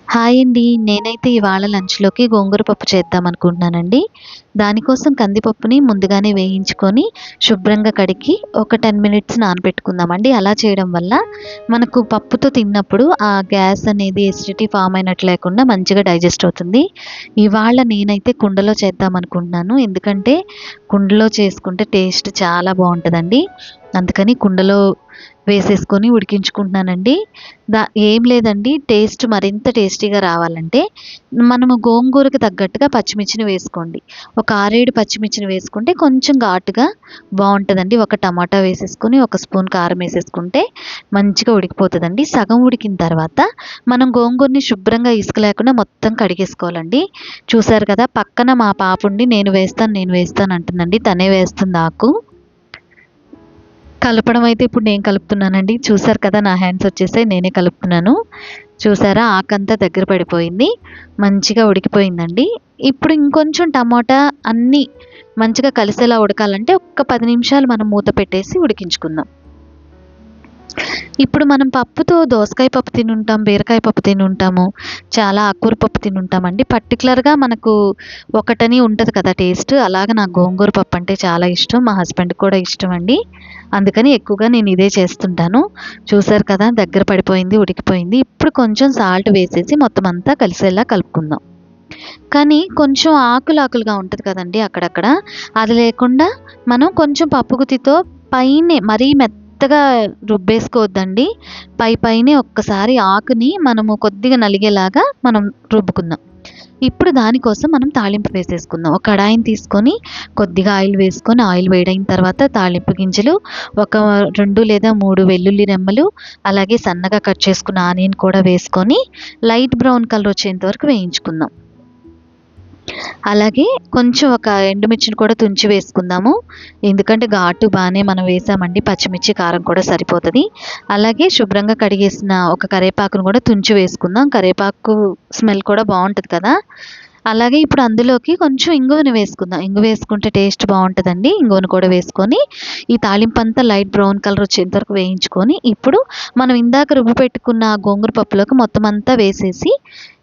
Hi అండి. నేనైతే ఇవాళ లంచ్‌లోకి గోంగూర పప్పు చేద్దామనుకుంటున్నానండి. దానికోసం కందిపప్పుని ముందుగానే వేయించుకొని, శుభ్రంగా కడిగి ఒక 10 మినిట్స్ నానబెట్టుకుందామండి. అలా చేయడం వల్ల మనకు పప్పుతో తిన్నప్పుడు ఆ గ్యాస్ అనేది ఎసిడిటీ ఫార్మ్ అయినట్టు లేకుండా మంచిగా డైజెస్ట్ అవుతుంది. ఇవాళ నేనైతే కుండలో చేద్దామనుకుంటున్నాను. ఎందుకంటే కుండలో చేసుకుంటే టేస్ట్ చాలా బావుంటదండి. అందుకని కుండలో వేసేసుకొని ఉడికించుకుంటున్నానండి. ఏం లేదండి, టేస్ట్ మరింత టేస్టీగా రావాలంటే మనము గోంగూరకి తగ్గట్టుగా పచ్చిమిర్చిని వేసుకోండి. ఒక 6, 7 పచ్చిమిర్చిని వేసుకుంటే కొంచెం ఘాటుగా బావుంటదండి. ఒక టమాటా వేసేసుకొని, ఒక స్పూన్ కారం వేసేసుకుంటే మంచిగా ఉడికిపోతదండి. సగం ఉడికిన తర్వాత మనం గోంగూరని శుభ్రంగా ఇసుక లేకుండా మొత్తం కడిగేసుకోవాలండి. చూసారు కదా! పక్కన మా పాపుండి నేను వేస్తాను అంటుందండి. తనే వేస్తుంది ఆకు. కలపడం అయితే ఇప్పుడు నేను కలుపుతున్నానండి. చూసారు కదా! నా హ్యాండ్స్ వచ్చేసాయి. నేనే కలుపుతున్నాను. చూసారా? ఆకంతా దగ్గర పడిపోయింది. మంచిగా ఉడికిపోయిందండి. ఇప్పుడు ఇంకొంచెం టమోటా అన్నీ మంచిగా కలిసేలా ఉడకాలంటే ఒక్క 10 నిమిషాలు మనం మూత పెట్టేసి ఉడికించుకుందాం. ఇప్పుడు మనం పప్పుతో దోసకాయ పప్పు తినుంటాం, బీరకాయ పప్పు తినుంటాము, చాలా ఆకుకూర పప్పు తినుంటామండి. పర్టిక్యులర్‌గా మనకు ఒకటని ఉంటది కదా టేస్ట్. అలాగా నాకు గోంగూర పప్పు అంటే చాలా ఇష్టం. మా హస్బెండ్‌కి కూడా ఇష్టమండి. అందుకని ఎక్కువగా నేను ఇదే చేస్తుంటాను. చూసారు కదా! దగ్గర పడిపోయింది, ఉడికిపోయింది. ఇప్పుడు కొంచెం సాల్ట్ వేసేసి మొత్తం అంతా కలిసేలా కలుపుకుందాం. కానీ కొంచెం ఆకులుగా ఉంటది కదండీ అక్కడక్కడ. అది లేకుండా మనం కొంచెం పప్పు గుత్తితో పైనే మరీ మెత్తగా రుబ్బేసుకోవద్దండి. పైనే ఒక్కసారి ఆకుని మనము కొద్దిగా నలిగేలాగా మనం రుబ్బుకుందాం. ఇప్పుడు దానికోసం మనం తాళింపు వేసేసుకుందాం. ఒక కడాయిని తీసుకొని కొద్దిగా ఆయిల్ వేసుకొని, ఆయిల్ వేడైన తర్వాత తాళింపు గింజలు, ఒక 2 లేదా 3 వెల్లుల్లి రెమ్మలు, అలాగే సన్నగా కట్ చేసుకున్న ఆనియన్ కూడా వేసుకొని లైట్ బ్రౌన్ కలర్ వచ్చేంత వరకు వేయించుకుందాం. అలాగే కొంచెం ఒక ఎండుమిర్చిని కూడా తుంచి వేసుకుందాము. ఎందుకంటే ఘాటు బానే మనం వేసామండి. పచ్చిమిర్చి, కారం కూడా సరిపోతది. అలాగే శుభ్రంగా కడిగేసిన ఒక కరివేపాకును కూడా తుంచి వేసుకుందాం. కరివేపాకు స్మెల్ కూడా బావుంటది కదా! అలాగే ఇప్పుడు అందులోకి కొంచెం ఇంగువను వేసుకుందాం. ఇంగువ వేసుకుంటే టేస్ట్ బావుంటదండి. ఇంగువను కూడా వేసుకొని ఈ తాలింపంతా లైట్ బ్రౌన్ కలర్ వచ్చేంత వరకు వేయించుకొని, ఇప్పుడు మనం ఇందాక రుబ్బి పెట్టుకున్న గోంగూర పప్పులోకి మొత్తం అంతా వేసేసి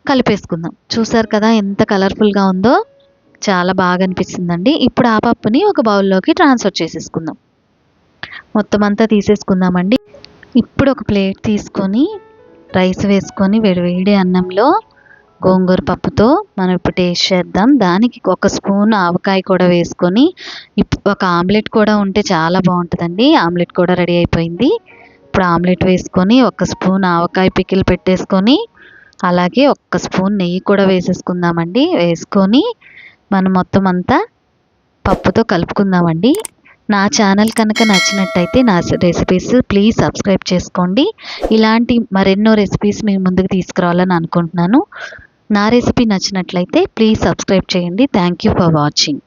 కలిపేసుకుందాం. చూసారు కదా! ఎంత కలర్‌ఫుల్‌గా ఉందో! చాలా బాగా అనిపిస్తుందండి. ఇప్పుడు ఆ పప్పుని ఒక బౌల్‌లోకి ట్రాన్స్‌ఫర్ చేసేసుకుందాం. మొత్తం అంతా తీసేసుకుందామండి. ఇప్పుడు ఒక ప్లేట్ తీసుకొని రైస్ వేసుకొని వేడి అన్నంలో గోంగూర పప్పుతో మనం ఇప్పుడు టేస్ట్ చేద్దాం. దానికి ఒక స్పూన్ ఆవకాయ కూడా వేసుకొని ఒక ఆమ్లెట్ కూడా ఉంటే చాలా బావుంటదండి. ఆమ్లెట్ కూడా రెడీ అయిపోయింది. ఇప్పుడు ఆమ్లెట్ వేసుకొని ఒక స్పూన్ ఆవకాయ పికిల్ పెట్టేసుకొని, అలాగే ఒక్క స్పూన్ నెయ్యి కూడా వేసేసుకుందామండి. వేసుకొని మనం మొత్తం అంతా పప్పుతో కలుపుకుందామండి. నా ఛానల్ కనుక నచ్చినట్టయితే నా రెసిపీస్ ప్లీజ్ సబ్స్క్రైబ్ చేసుకోండి. ఇలాంటి మరెన్నో రెసిపీస్ మీ ముందుకు తీసుకురావాలని అనుకుంటున్నాను. నా రెసిపీ నచ్చినట్లయితే ప్లీజ్ సబ్స్క్రైబ్ చేయండి. Thank you for watching.